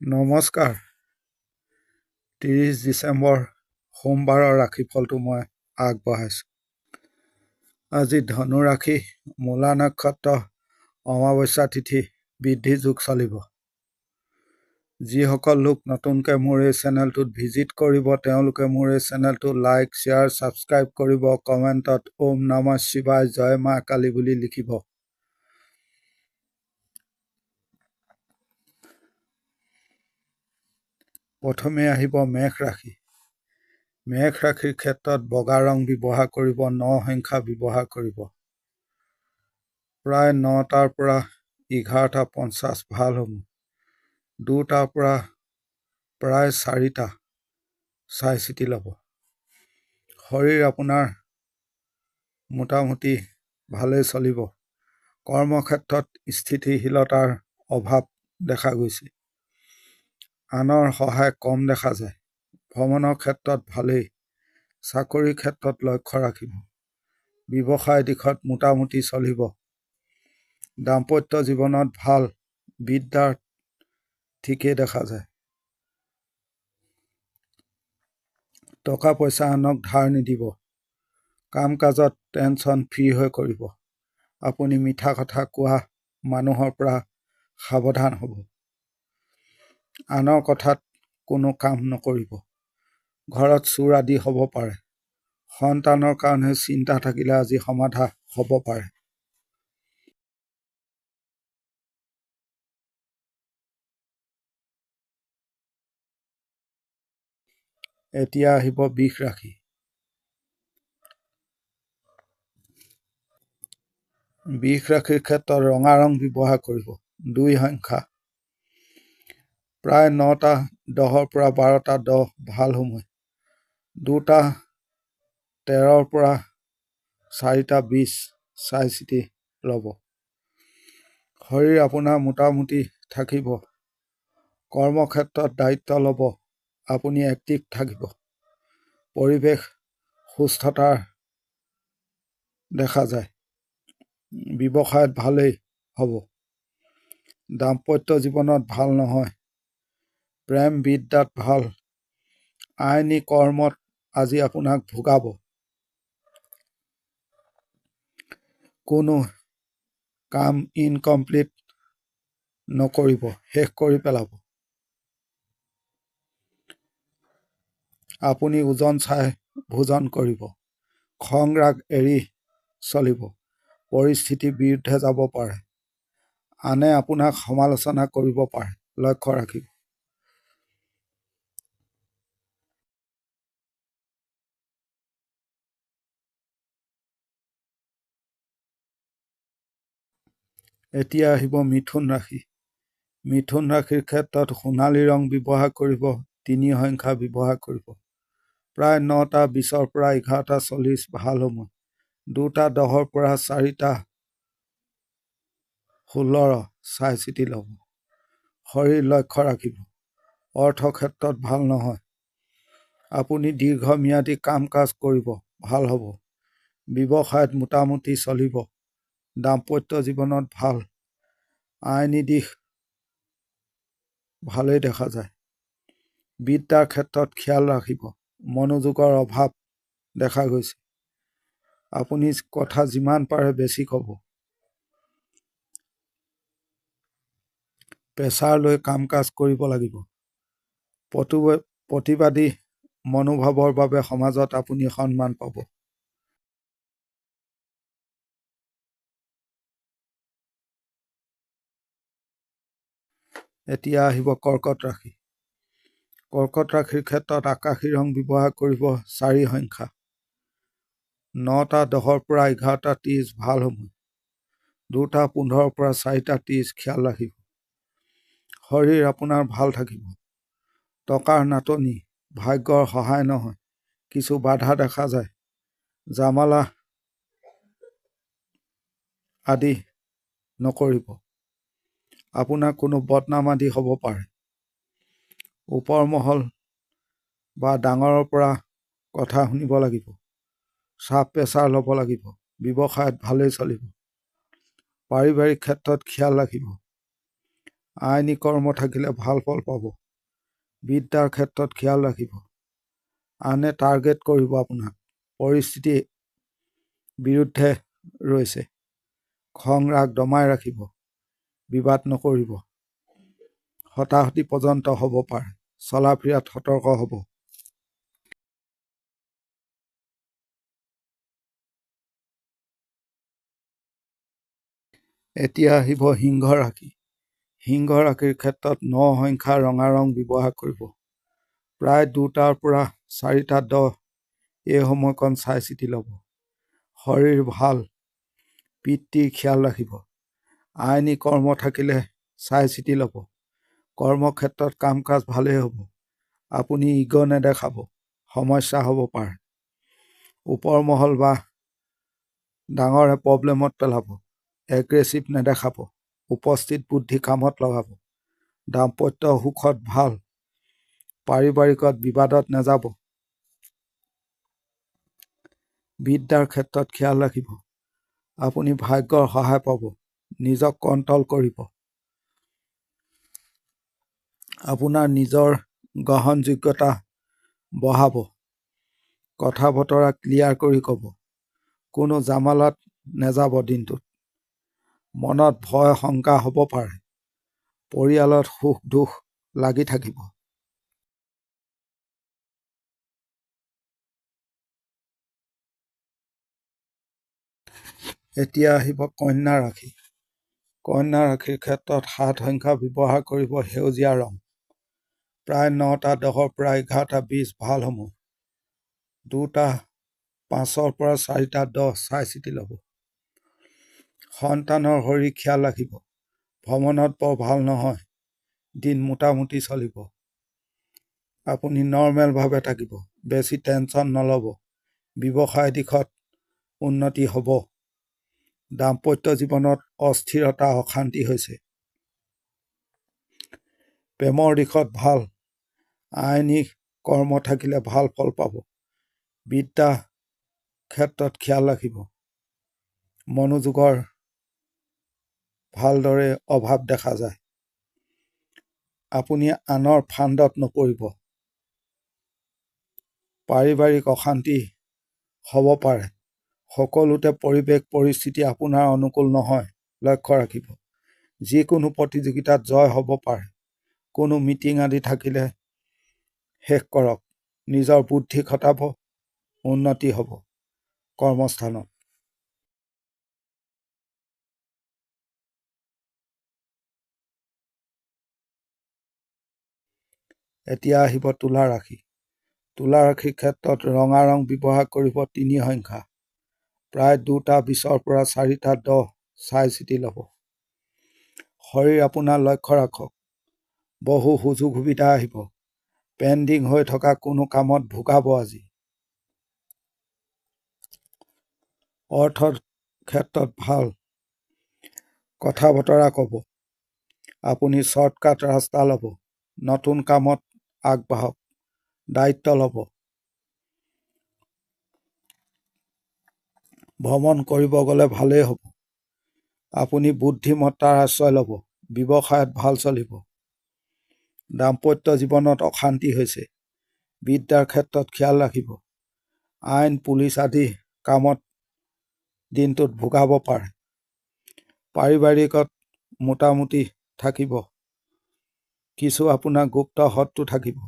নমস্কাৰ। 30 ডিচেম্বৰ সোমবাৰৰ ৰাশিফলটো মই আগবঢ়াইছোঁ। আজি ধনু ৰাশি, মূলা নক্ষত্ৰ, অমাৱস্যা তিথি, বৃদ্ধি যোগ চলিব। যিসকল লোক নতুনকৈ মোৰ এই চেনেলটোত ভিজিট কৰিব তেওঁলোকে মোৰ এই চেনেলটো লাইক, শ্বেয়াৰ, ছাবস্ক্ৰাইব কৰিব। কমেণ্টত ওম নমঃ শিৱায়, জয় মা কালী বুলি লিখিব। প্ৰথমে আহিব মেষ ৰাশি। মেষ ৰাশিৰ ক্ষেত্ৰত বগা ৰং ব্যৱহাৰ কৰিব, ন সংখ্যা ব্যৱহাৰ কৰিব। প্ৰায় 9টাৰ পৰা 11:50 ভাল হ'ব। 2টাৰ পৰা প্ৰায় 4টা চাই চিতি ল'ব। শৰীৰ আপোনাৰ মোটামুটি ভালেই চলিব। কৰ্মক্ষেত্ৰত স্থিতিশীলতাৰ অভাৱ দেখা গৈছে। আনৰ সহায় কম দেখা যায়। ভ্ৰমণৰ ক্ষেত্ৰত ভালেই। চাকৰিৰ ক্ষেত্ৰত লক্ষ্য ৰাখিব। ব্যৱসায় দিশত মোটামুটি চলিব। দাম্পত্য জীৱনত ভাল। বিদ্যাৰ ঠিকেই দেখা যায়। টকা পইচা আনক ধাৰ নিদিব। কাম কাজত টেনচন ফ্ৰী হৈ কৰিব। আপুনি মিঠা কথা কোৱা মানুহৰ পৰা সাৱধান হ'ব। আনৰ কথাত কোনো কাম নকৰিব। ঘৰত চোৰ আদি হ'ব পাৰে। সন্তানৰ কাৰণে চিন্তা থাকিলে আজি সমাধা হ'ব পাৰে। এতিয়া আহিব বৃষ ৰাশি। বৃষ ৰাশিৰ ক্ষেত্ৰত ৰঙা ৰং ব্যৱহাৰ কৰিব। 2 সংখ্যা। প্ৰায় 9:10 পৰা 12:10 ভাল সময়। 2:13 পৰা 4:20 চাই চিতি ল'ব। শৰীৰ আপোনাৰ মোটামুটি থাকিব। কৰ্মক্ষেত্ৰত দায়িত্ব ল'ব। আপুনি এক্টিভ থাকিব। পৰিৱেশ সুস্থতাৰ দেখা যায়। ব্যৱসায়ত ভালেই হ'ব। দাম্পত্য জীৱনত ভাল নহয়। প্ৰেম বিদ্যাত ভাল। আইনী কৰ্মত আজি আপোনাক ভোগাব। কোনো কাম ইনকমপ্লিট নকৰিব, শেষ কৰি পেলাব। আপুনি ওজন চাই ভোজন কৰিব। খং ৰাগ এৰি চলিব। পৰিস্থিতিৰ বিৰুদ্ধে যাব পাৰে। আনে আপোনাক সমালোচনা কৰিব পাৰে, লক্ষ্য ৰাখিব। এতিয়া আহিব মিথুন ৰাশি। মিথুন ৰাশিৰ ক্ষেত্ৰত সোণালী ৰং ব্যৱহাৰ কৰিব। 3 সংখ্যা ব্যৱহাৰ কৰিব। প্ৰায় 9:20 পৰা 11:40 ভাল সময়। 2:10 পৰা 4:16 চাই চিতি ল'ব। শৰীৰ লক্ষ্য ৰাখিব। অৰ্থক্ষেত্ৰত ভাল নহয়। আপুনি দীৰ্ঘম্যাদী কাম কাজ কৰিব, ভাল হ'ব। ব্যৱসায়ত মোটামুটি চলিব। দাম্পত্য জীৱনত ভাল। আইনী দিশ ভালেই দেখা যায়। বিদ্যাৰ ক্ষেত্ৰত খেয়াল ৰাখিব। মনোযোগৰ অভাৱ দেখা গৈছে। আপুনি কথা যিমান পাৰে বেছি ক'ব। প্ৰেছাৰ লৈ কাম কাজ কৰিব লাগিব। প্ৰতিবাদী মনোভাৱৰ বাবে সমাজত আপুনি সন্মান পাব। এতিয়া আহিব কৰ্কট ৰাশি। কৰ্কট ৰাশিৰ ক্ষেত্ৰত আকাশী ৰং ব্যৱহাৰ কৰিব। 4 সংখ্যা। 9:10 পৰা 11:30 ভাল সময়। 2:15 পৰা 4:30 খেয়াল ৰাখিব। শৰীৰ আপোনাৰ ভাল থাকিব। টকাৰ নাটনি, ভাগ্যৰ সহায় নহয়। কিছু বাধা দেখা যায়। জামালা আদি নকৰিব। আপোনাৰ কোনো বদনাম আদি হ'ব পাৰে। ওপৰ মহল বা ডাঙৰৰ পৰা কথা শুনিব লাগিব। চাপ প্ৰেছাৰ ল'ব লাগিব। ব্যৱসায়ত ভালেই চলিব। পাৰিবাৰিক ক্ষেত্ৰত খেয়াল ৰাখিব। আইনী কৰ্ম থাকিলে ভাল ফল পাব। বিদ্যাৰ ক্ষেত্ৰত খিয়াল ৰাখিব। আনে টাৰ্গেট কৰিব আপোনাক। পৰিস্থিতি বিৰুদ্ধে ৰৈছে। খং ৰাগ দমাই ৰাখিব। বিবাদ নকৰিব। হতাহতি পৰ্যন্ত হ'ব পাৰে। চলা ফিৰাত সতৰ্ক হ'ব। এতিয়া আহিব সিংহ ৰাশি। সিংহ ৰাশিৰ ক্ষেত্ৰত 9 সংখ্যা ৰঙা ৰং ব্যৱহাৰ কৰিব। প্ৰায় 2টাৰ পৰা 4টা 10 এই সময়কণ চাই চিতি ল'ব। শৰীৰ ভাল। পিতৃৰ খিয়াল ৰাখিব। আইনী কৰ্ম থাকিলে চাই চিতি ল'ব। কৰ্মক্ষেত্ৰত কাম কাজ ভালেই হ'ব। আপুনি ইগ' নেদেখাব। সমস্যা হ'ব পাৰে। ওপৰ মহল বা ডাঙৰে প্ৰব্লেমত পেলাব। এগ্ৰেছিভ নেদেখাব। উপস্থিত বুদ্ধি কামত লগাব। দাম্পত্য সুখত ভাল। পাৰিবাৰিকত বিবাদত নাযাব। বিদ্যাৰ ক্ষেত্ৰত খিয়াল ৰাখিব। আপুনি ভাগ্যৰ সহায় পাব। নিজক কণ্ট্ৰল কৰিব। আপোনাৰ নিজৰ গ্ৰহণযোগ্যতা বঢ়াব। কথা বতৰা ক্লিয়াৰ কৰি ক'ব। কোনো জামালাত নাযাব দিনটোত। মনত ভয় শংকা হ'ব পাৰে। পৰিয়ালত সুখ দুখ লাগি থাকিব। এতিয়া আহিব কন্যা ৰাশি। কন্যা ৰাশিৰ ক্ষেত্ৰত 7 সংখ্যা ব্যৱহাৰ কৰিব সেউজীয়া ৰং। প্ৰায় 9টা 10ৰ পৰা 11টা 20 ভাল সময়। 2টা 5ৰ পৰা 4টা 10 চাই চিতি ল'ব। সন্তানৰ শৰীৰ খিয়াল ৰাখিব। ভ্ৰমণত বৰ ভাল নহয়। দিন মোটামুটি চলিব। আপুনি নৰ্মেলভাৱে থাকিব। বেছি টেনশ্যন নল'ব। ব্যৱসায় দিশত উন্নতি হ'ব। দাম্পত্য জীৱনত অস্থিৰতা অশান্তি হৈছে। প্ৰেমৰ দিশত ভাল। আইনী কৰ্ম থাকিলে ভাল ফল পাব। বিদ্যা ক্ষেত্ৰত খিয়াল ৰাখিব। মনোযোগৰ ভালদৰে অভাৱ দেখা যায়। আপুনি আনৰ ফান্দত নপৰিব। পাৰিবাৰিক অশান্তি হ'ব পাৰে। সকলোতে পৰিৱেশ পৰিস্থিতি আপোনাৰ অনুকূল নহয়। লক্ষ্য ৰাখিব। যিকোনো প্ৰতিযোগিতাত জয় হ'ব পাৰে। কোনো মিটিং আদি থাকিলে শেষ কৰক। নিজৰ বুদ্ধি খটাব। উন্নতি হ'ব কৰ্মস্থানত। এতিয়া আহিব তুলা ৰাশি। তুলা ৰাশিৰ ক্ষেত্ৰত ৰঙা ৰং ব্যৱহাৰ কৰিব 3 সংখ্যা। প্ৰায় 2টা 20ৰ পৰা 4টা 10 চাই চিতি ল'ব। শৰীৰ আপোনাৰ লক্ষ্য ৰাখক। বহু সুযোগ সুবিধা আহিব। পেণ্ডিং হৈ থকা কোনো কামত ভোগাব আজি। অৰ্থৰ ক্ষেত্ৰত ভাল। কথা বতৰা ক'ব। আপুনি শ্বৰ্টকাট ৰাস্তা ল'ব। নতুন কামত আগবাঢ়ক। দায়িত্ব ল'ব। ভ্ৰমণ কৰিব গ'লে ভালেই হ'ব। আপুনি বুদ্ধিমত্তাৰ আশ্ৰয় ল'ব। ব্যৱসায়ত ভাল চলিব। দাম্পত্য জীৱনত অশান্তি হৈছে। বিদ্যাৰ ক্ষেত্ৰত খিয়াল ৰাখিব। আইন পুলিচ আদি কামত দিনটোত ভোগাব পাৰে। পাৰিবাৰিকত মোটামুটি থাকিব। কিছু আপোনাৰ গুপ্ত শত্ৰু থাকিব।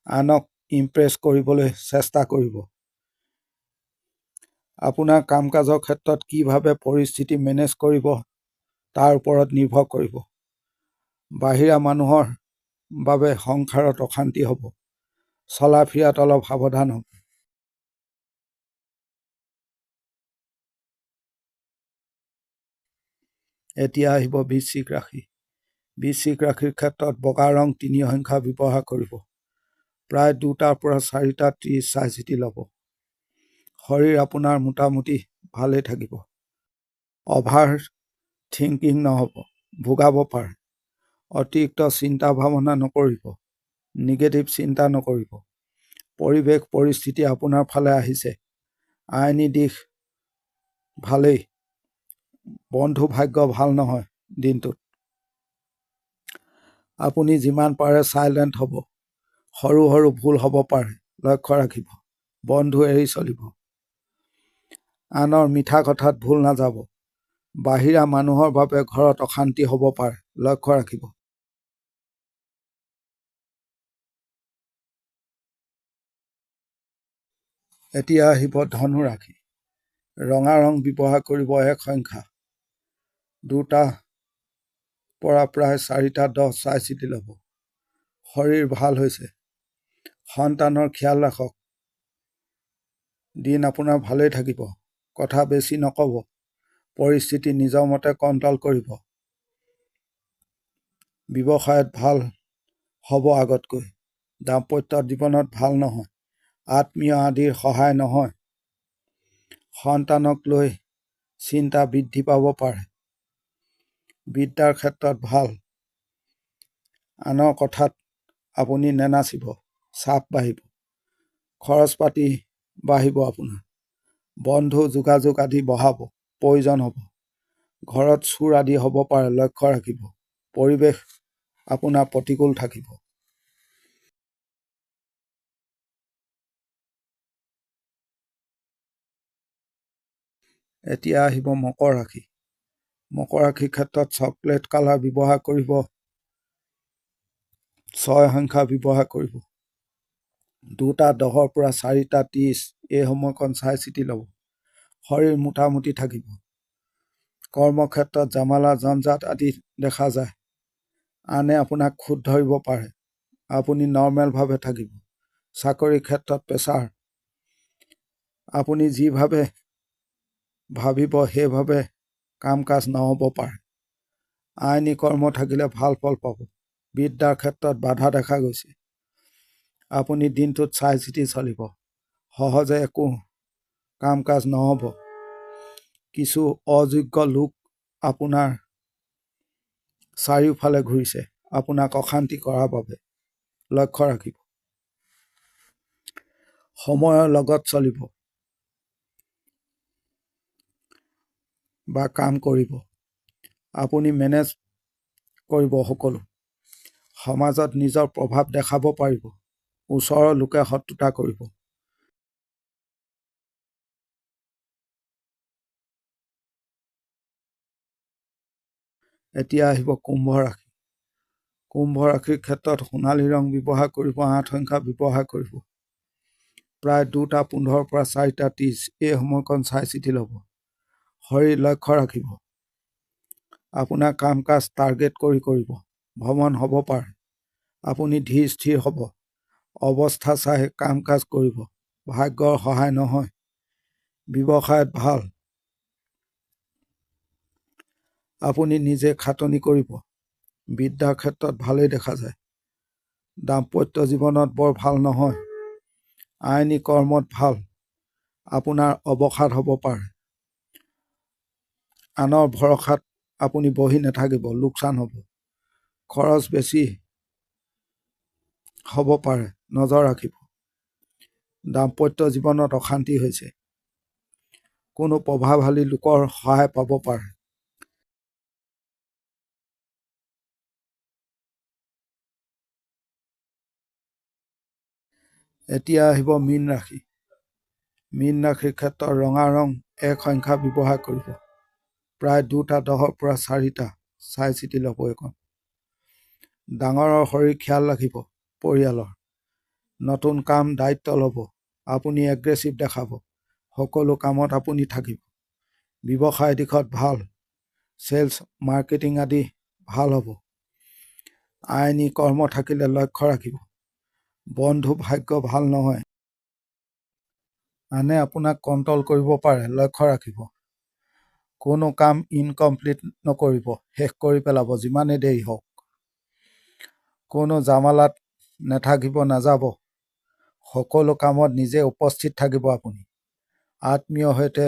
আনক ইমপ্ৰেছ কৰিবলৈ চেষ্টা কৰিব। আপোনাৰ কাম কাজৰ ক্ষেত্ৰত কিভাৱে পৰিস্থিতি মেনেজ কৰিব তাৰ ওপৰত নিৰ্ভৰ কৰিব। বাহিৰা মানুহৰ বাবে সংসাৰত অশান্তি হ'ব। চলা ফিৰাত অলপ সাৱধান হ'ব। এতিয়া আহিব বৃশ্চিক ৰাশি। বৃশ্চিক ৰাশিৰ ক্ষেত্ৰত বগা ৰং 3 সংখ্যা ব্যৱহাৰ কৰিব। প্ৰায় 2টাৰ পৰা 4টা 30 চাই চিতি ল'ব। শৰীৰ আপোনাৰ মোটামুটি ভালেই থাকিব। অভাৰ থিংকিং নহ'ব। ভোগাব পাৰে। অতিৰিক্ত চিন্তা ভাৱনা নকৰিব। নিগেটিভ চিন্তা নকৰিব। পৰিৱেশ পৰিস্থিতি আপোনাৰ ফালে আহিছে। আইনী দিশ ভালেই। বন্ধু ভাগ্য ভাল নহয় দিনটোত। আপুনি যিমান পাৰে চাইলেণ্ট হ'ব। সৰু সৰু ভুল হ'ব পাৰে, লক্ষ্য ৰাখিব। বন্ধু এৰি চলিব। আনৰ মিঠা কথাত ভুল নাযাব। বাহিৰা মানুহৰ বাবে ঘৰত অশান্তি হ'ব পাৰে, লক্ষ্য ৰাখিব। এতিয়া আহিব ধনু ৰাশি। ৰঙা ৰং ব্যৱহাৰ কৰিব 1 সংখ্যা। 2টা পৰা প্ৰায় 4টা 10 চাই চিতি ল'ব। শৰীৰ ভাল হৈছে। সন্তানৰ খিয়াল ৰাখক। দিন আপোনাৰ ভালেই থাকিব। কথা বেছি নক'ব। পৰিস্থিতি নিজৰ মতে কণ্ট্ৰল কৰিব। ব্যৱসায়ত ভাল হ'ব আগতকৈ। দাম্পত্য জীৱনত ভাল নহয়। আত্মীয় আদিৰ সহায় নহয়। সন্তানক লৈ চিন্তা বৃদ্ধি পাব পাৰে। বিদ্যাৰ ক্ষেত্ৰত ভাল। আনৰ কথাত আপুনি নেনাচিব। চাপ বাঢ়িব। খৰচ পাতি বাঢ়িব আপোনাৰ। বন্ধু যোগাযোগ আদি বঢ়াব, প্ৰয়োজন হ'ব। ঘৰত চুৰ আদি হ'ব পাৰে, লক্ষ্য ৰাখিব। পৰিৱেশ আপোনাৰ প্ৰতিকূল থাকিব। এতিয়া আহিব মকৰ ৰাশি। মকৰ ৰাশিৰ ক্ষেত্ৰত চকলেট কালাৰ ব্যৱহাৰ কৰিব। 6 সংখ্যা ব্যৱহাৰ কৰিব। 2টা 10 পৰা 4টা 30 এই সময়কণ চাই চিতি ল'ব। শৰীৰ মোটামুটি থাকিব। কৰ্মক্ষেত্ৰত জামালা জঞ্জাত আদি দেখা যায়। আনে আপোনাক খুঁত ধৰিব পাৰে। আপুনি নৰ্মেলভাৱে থাকিব। চাকৰিৰ ক্ষেত্ৰত প্ৰেছাৰ। আপুনি যিভাৱে ভাবিব সেইভাৱে কাম কাজ নহ'ব পাৰে। আইনী কৰ্ম থাকিলে ভাল ফল পাব। বিদ্যাৰ ক্ষেত্ৰত বাধা দেখা গৈছে। আপুনি দিনটোত চাই চিতি চলিব। সহজে একো কাম কাজ নহ'ব। কিছু অযোগ্য লোক আপোনাৰ চাৰিওফালে ঘূৰিছে, আপোনাক অশান্তি কৰাৰ বাবে, লক্ষ্য ৰাখিব। সময়ৰ লগত চলিব বা কাম কৰিব। আপুনি মেনেজ কৰিব সকলো। সমাজত নিজৰ প্ৰভাৱ দেখাব পাৰিব। ওচৰৰ লোকে শত্ৰুতা কৰিব। এতিয়া আহিব কুম্ভ ৰাশি। কুম্ভ ৰাশিৰ ক্ষেত্ৰত সোণালী ৰং ব্যৱহাৰ কৰিব। 8 সংখ্যা ব্যৱহাৰ কৰিব। প্ৰায় 2টা 15 পৰা 4টা 30 এই সময়কণ চাই চিতি ল'ব। শৰীৰ লক্ষ্য ৰাখিব। আপোনাৰ কাম কাজ টাৰ্গেট কৰি কৰিব। ভ্ৰমণ হ'ব পাৰে। আপুনি ধীৰ স্থিৰ হ'ব। অৱস্থা চাই কাম কাজ কৰিব। ভাগ্যৰ সহায় নহয়। ব্যৱসায়ত ভাল। আপুনি নিজে খাটনি কৰিব। বিদ্যাৰ ক্ষেত্ৰত ভালেই দেখা যায়। দাম্পত্য জীৱনত বৰ ভাল নহয়। আইনী কৰ্মত ভাল। আপোনাৰ অৱসাদ হ'ব পাৰে। আনৰ ভৰসাত আপুনি বহি নাথাকিব, লোকচান হ'ব। খৰচ বেছি হ'ব পাৰে, নজৰ ৰাখিব। দাম্পত্য জীৱনত অশান্তি হৈছে। কোনো প্ৰভাৱশালী লোকৰ সহায় পাব পাৰে। এতিয়া আহিব মীন ৰাশি। মীন ৰাশিৰ ক্ষেত্ৰত ৰঙা ৰং 1 সংখ্যা ব্যৱহাৰ কৰিব। প্ৰায় 2টা 10 পৰা 4টা চাই চিতি ল'ব। এইখন ডাঙৰৰ শৰীৰ খিয়াল ৰাখিব। পৰিয়ালৰ নতুন কাম দায়িত্ব ল'ব। আপুনি এগ্ৰেছিভ দেখাব। সকলো কামত আপুনি থাকিব। ব্যৱসায় দিশত ভাল। চেলছ মাৰ্কেটিং আদি ভাল হ'ব। আইনী কৰ্ম থাকিলে লক্ষ্য ৰাখিব। বন্ধু ভাগ্য ভাল নহয়। আনে আপোনাক কণ্ট্ৰল কৰিব পাৰে, লক্ষ্য ৰাখিব। কোনো কাম ইনকমপ্লিট নকৰিব, শেষ কৰি পেলাব যিমানেই দেৰি হওক। কোনো জামালাত নাথাকিব নাযাব। সকলো কামত নিজে উপস্থিত থাকিব আপুনি। আত্মীয়ৰ সৈতে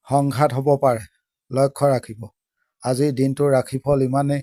সংঘাত হ'ব পাৰে, লক্ষ্য ৰাখিব। আজিৰ দিনটোৰ ৰাশিফল ইমানেই।